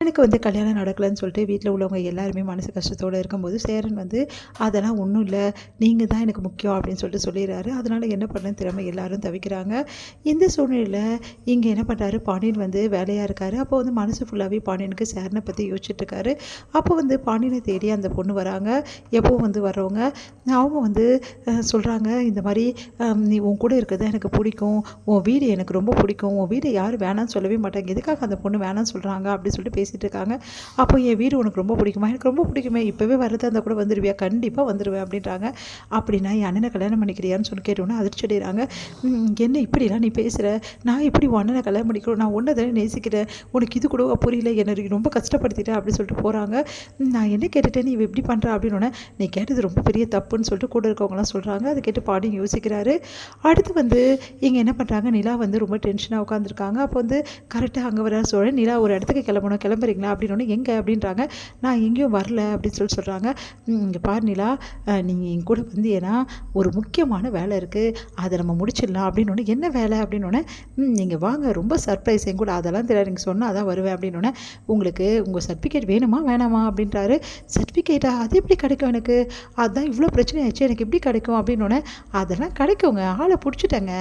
எனக்கு வந்து கல்யாணம் நடக்கலைன்னு சொல்லிட்டு வீட்டில் உள்ளவங்க எல்லாருமே மனசு கஷ்டத்தோடு இருக்கும்போது சேரன் வந்து அதெல்லாம் ஒன்றும் இல்லை, நீங்கள் தான் எனக்கு முக்கியம் அப்படின்னு சொல்லிட்டு சொல்லிடுறாரு. அதனால் என்ன பண்ண திறமை எல்லாரும் தவிக்கிறாங்க. இந்த சூழ்நிலையில் இங்கே என்ன பண்ணுறாரு, பாண்டியன் வந்து வேலையாக இருக்கார். அப்போ வந்து மனசு ஃபுல்லாகவே பாண்டியனுக்கு சேரனை பற்றி யோசிச்சுட்ருக்காரு. அப்போ வந்து பாண்டியனை தேடி அந்த பொண்ணு வராங்க. எப்போவும் வந்து வர்றவங்க அவங்க வந்து சொல்கிறாங்க, இந்த மாதிரி நீ உன் கூட இருக்கிறது எனக்கு பிடிக்கும், உன் வீடு எனக்கு ரொம்ப பிடிக்கும், உன் வீடு யாரும் வேணான்னு சொல்லவே மாட்டாங்க, எதுக்காக அந்த பொண்ணு வேணான்னு சொல்கிறாங்க அப்படின்னு சொல்லிட்டு பேசிகிட்டு இருக்காங்க. அப்போ என் வீடு உனக்கு ரொம்ப பிடிக்குமா, எனக்கு ரொம்ப பிடிக்குமே, இப்போவே வரதா இருந்தால் கூட வந்துடுவியா, கண்டிப்பாக வந்துடுவேன் அப்படின்றாங்க. அப்படின்னா என் அண்ணனை கல்யாணம் பண்ணிக்கிறியான்னு சொல்லி கேட்டோன்னே அதிர்ச்சி அடைகிறாங்க. என்ன இப்படிலாம் நீ பேசுகிற, நான் எப்படி உன் அண்ணனை கல்யாணம் பண்ணிக்கிறோம், நான் ஒன்றை தானே நேசிக்கிறேன், உனக்கு இது கூட புரியல, என்னை ரொம்ப கஷ்டப்படுத்திட்டேன் அப்படின்னு சொல்லிட்டு போகிறாங்க. நான் என்ன கேட்டுட்டேன், நீ எப்படி பண்ணுற அப்படின்னோடனே, நீ கேட்டது ரொம்ப பெரிய தப்புன்னு சொல்லிட்டு கூட இருக்கவங்களாம் சொல்கிறாங்க. அதை கேட்டு பாண்டியன் யோசிக்கிறாரு. அடுத்து வந்து இங்கே என்ன பண்ணுறாங்க, நிலா வந்து ரொம்ப டென்ஷனாக உட்காந்துருக்காங்க. அப்போ வந்து கரெக்டாக அங்கே வர சோழன், நிலா ஒரு இடத்துக்கு கிளம்புறீங்களா அப்படின்னோடனே, எங்கே அப்படின்றாங்க. நான் எங்கேயும் வரல அப்படின்னு சொல்கிறாங்க. இங்கே பாரு நிலா, நீங்கள் என் கூட வந்து ஏன்னா ஒரு முக்கியமான வேலை இருக்குது, அதை நம்ம முடிச்சிடலாம் அப்படின்னோடனே, என்ன வேலை அப்படின்னோடனே, நீங்கள் வாங்க ரொம்ப சர்ப்ரைஸ் என் கூட, அதெல்லாம் தெரியாது, நீங்கள் சொன்னால் அதான் வருவேன் அப்படின்னோடனே, உங்களுக்கு உங்கள் சர்டிஃபிகேட் வேணுமா வேணாமா அப்படின்றாரு. சர்டிஃபிகேட்டா, அது எப்படி கிடைக்கும் எனக்கு, அதுதான் இவ்வளோ பிரச்சனை ஆச்சு, எனக்கு எப்படி கிடைக்கும் அப்படின்னோடனே, அதெல்லாம் கிடைக்குங்க, ஆளை பிடிச்சிட்டேங்க,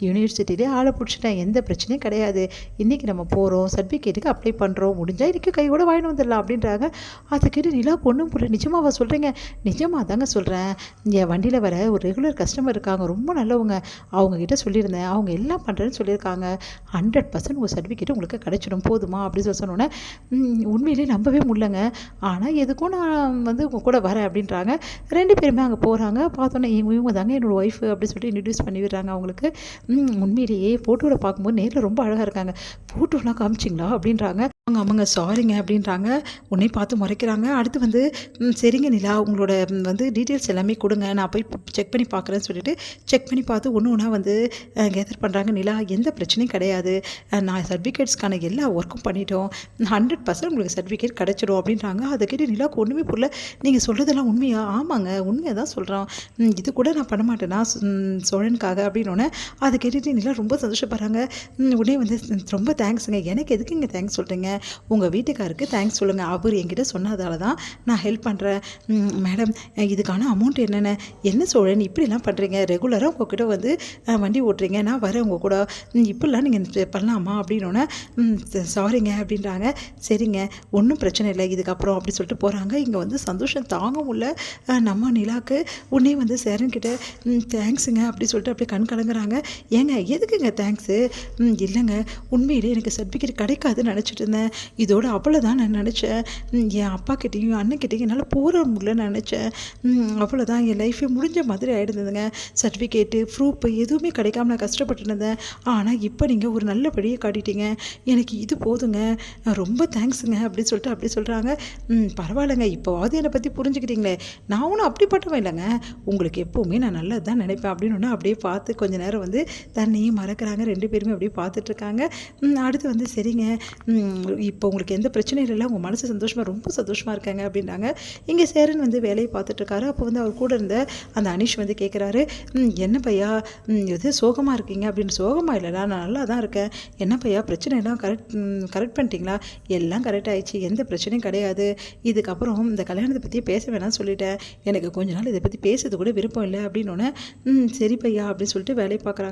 யூனிவர்சிட்டிலே ஆளை பிடிச்சிட்டேன், எந்த பிரச்சனையும் கிடையாது, இன்றைக்கி நம்ம போகிறோம், சர்டிஃபிகேட்டுக்கு அப்ளை பண்ணுறோம், முடிஞ்சால் இன்றைக்கி கையோட வாங்கிட்டு வந்துடலாம் அப்படின்றாங்க. அதை கேட்டு நிலா பொண்ணும் புள்ள, நிஜமாவா சொல்கிறீங்க, நிஜமாக தாங்க சொல்கிறேன், என் வண்டியில் வர ஒரு ரெகுலர் கஸ்டமர் இருக்காங்க, ரொம்ப நல்லவங்க, அவங்கக்கிட்ட சொல்லியிருந்தேன், அவங்க எல்லாம் பண்ணுறேன்னு சொல்லியிருக்காங்க, 100% உங்கள் சர்டிஃபிகேட் உங்களுக்கு கிடைச்சிடும், போதுமா அப்படின்னு சொன்னோன்னே, உண்மையிலே நம்பவே முடியலங்க, ஆனால் எதுக்கும் நான் வந்து உங்கள் கூட வரேன் அப்படின்றாங்க. 2 பேருமே அங்கே போகிறாங்க. பார்த்தோன்னே இவங்க தாங்க என்னோடய ஒய்ஃபு அப்படின்னு சொல்லிட்டு இன்ட்ரடியூஸ் பண்ணி விடுறாங்க அவங்களுக்கு. உண்மையிலேயே ஃபோட்டோவில் பார்க்கும்போது நேரில் ரொம்ப அழகாக இருக்காங்க, ஃபோட்டோலாம் காமிச்சிங்களா அப்படின்றாங்க. ஆமாங்க சாரிங்க அப்படின்றாங்க. உன்னை பார்த்து முறைக்கிறாங்க. அடுத்து வந்து சரிங்க நிலா, உங்களோட வந்து டீட்டெயில்ஸ் எல்லாமே கொடுங்க, நான் போய் செக் பண்ணி பார்க்குறேன்னு சொல்லிட்டு செக் பண்ணி பார்த்து ஒன்று ஒன்றா வந்து கேதர் பண்ணுறாங்க. நிலா, எந்த பிரச்சனையும் கிடையாது, நான் சர்டிஃபிகேட்ஸ்க்கான எல்லா ஒர்க்கும் பண்ணிட்டோம், 100% உங்களுக்கு சர்டிஃபிகேட் கிடச்சிடும் அப்படின்றாங்க. அதை கேட்டு நிலாவுக்கு ஒன்றுமே புரியல. நீங்கள் சொல்கிறதெல்லாம் உண்மையா? ஆமாங்க உண்மையாக தான் சொல்கிறோம், இது கூட நான் பண்ண மாட்டேன்னா சோழனுக்காக அப்படின்னோடனே, அதை கேட்டுட்டு நிலா ரொம்ப சந்தோஷப்படுறாங்க. உடனே வந்து ரொம்ப தேங்க்ஸுங்க, எனக்கு எதுக்கு இங்கே தேங்க்ஸ் சொல்கிறீங்க, உங்கள் வீட்டுக்காருக்கு தேங்க்ஸ் சொல்லுங்கள், அவர் என்கிட்ட சொன்னதால தான் நான் ஹெல்ப் பண்ணுறேன். மேடம், இதுக்கான அமௌண்ட் என்னென்ன, என்ன சோழன் இப்படிலாம் பண்ணுறீங்க, ரெகுலராக உங்கள்கிட்ட வந்து வண்டி ஓட்டுறீங்க, நான் வரேன் உங்கள் கூட, இப்படிலாம் நீங்கள் பண்ணலாமா அப்படின்னோடனே, சாரிங்க அப்படின்றாங்க. சரிங்க ஒன்றும் பிரச்சனை இல்லை இதுக்கப்புறம் அப்படி சொல்லிட்டு போகிறாங்க. இங்கே வந்து சந்தோஷம் தாங்க முடியல நம்ம நிலாவுக்கு. உடனே வந்து சேரன்கிட்ட தேங்க்ஸுங்க அப்படி சொல்லிட்டு அப்படியே கண் கலங்குறாங்க. ஏங்க எதுக்குங்க தேங்க்ஸு, இல்லைங்க உண்மையிலே எனக்கு சர்டிஃபிகேட் கிடைக்காதுன்னு நினச்சிட்டு இருந்தேன், இதோட அவ்வளோதான் நான் நினச்சேன், என் அப்பா கிட்டேயும் அண்ணன்கிட்டையும் என்னால் போகிற முடியலன்னு நினச்சேன், அவ்வளோதான் என் லைஃபே முடிஞ்ச மாதிரி ஆகிடுதுங்க, சர்டிஃபிகேட்டு ப்ரூஃப் எதுவுமே கிடைக்காம நான் கஷ்டப்பட்டு இருந்தேன், ஆனால் இப்போ நீங்கள் ஒரு நல்ல படியை காட்டிட்டீங்க, எனக்கு இது போதுங்க, ரொம்ப தேங்க்ஸுங்க அப்படின்னு சொல்லிட்டு அப்படி சொல்கிறாங்க. பரவாயில்லைங்க, இப்போவாவது என்னை பற்றி புரிஞ்சுக்கிட்டீங்களே, நான் ஒன்றும் அப்படிப்பட்டவன் இல்லைங்க, உங்களுக்கு எப்போவுமே நான் நல்லது தான் நினைப்பேன் அப்படின்னு அப்படியே பார்த்து கொஞ்சம் நேரம் வந்து தண்ணியும் மறக்கிறாங்க. 2 பேருமே அப்படியே பார்த்துட்ருக்காங்க. அடுத்து வந்து சரிங்க, இப்போ உங்களுக்கு எந்த பிரச்சனையும் இல்லை, உங்கள் மனசு சந்தோஷமாக ரொம்ப சந்தோஷமாக இருக்காங்க அப்படின்றாங்க. இங்கே சேரன் வந்து வேலையை பார்த்துட்ருக்காரு. அப்போ வந்து அவர் கூட இருந்த அந்த அனீஷ் வந்து கேட்குறாரு, என்ன பையா எது சோகமாக இருக்கீங்க அப்படின்னு. சோகமாக இல்லைடா, நான் நல்லா தான் இருக்கேன், என்ன பையா பிரச்சனை எல்லாம் கரெக்ட் பண்ணிட்டீங்களா, எல்லாம் கரெக்ட் ஆகிடுச்சு, எந்த பிரச்சனையும் கிடையாது, இதுக்கப்புறம் இந்த கல்யாணத்தை பற்றியே பேச வேணாம்னு சொல்லிட்டேன், எனக்கு கொஞ்ச நாள் இதை பற்றி பேசுறது கூட விருப்பம் இல்லை அப்படின்னோடனே, சரி பையா அப்படின்னு சொல்லிட்டு வேலையை பார்க்குறாங்க.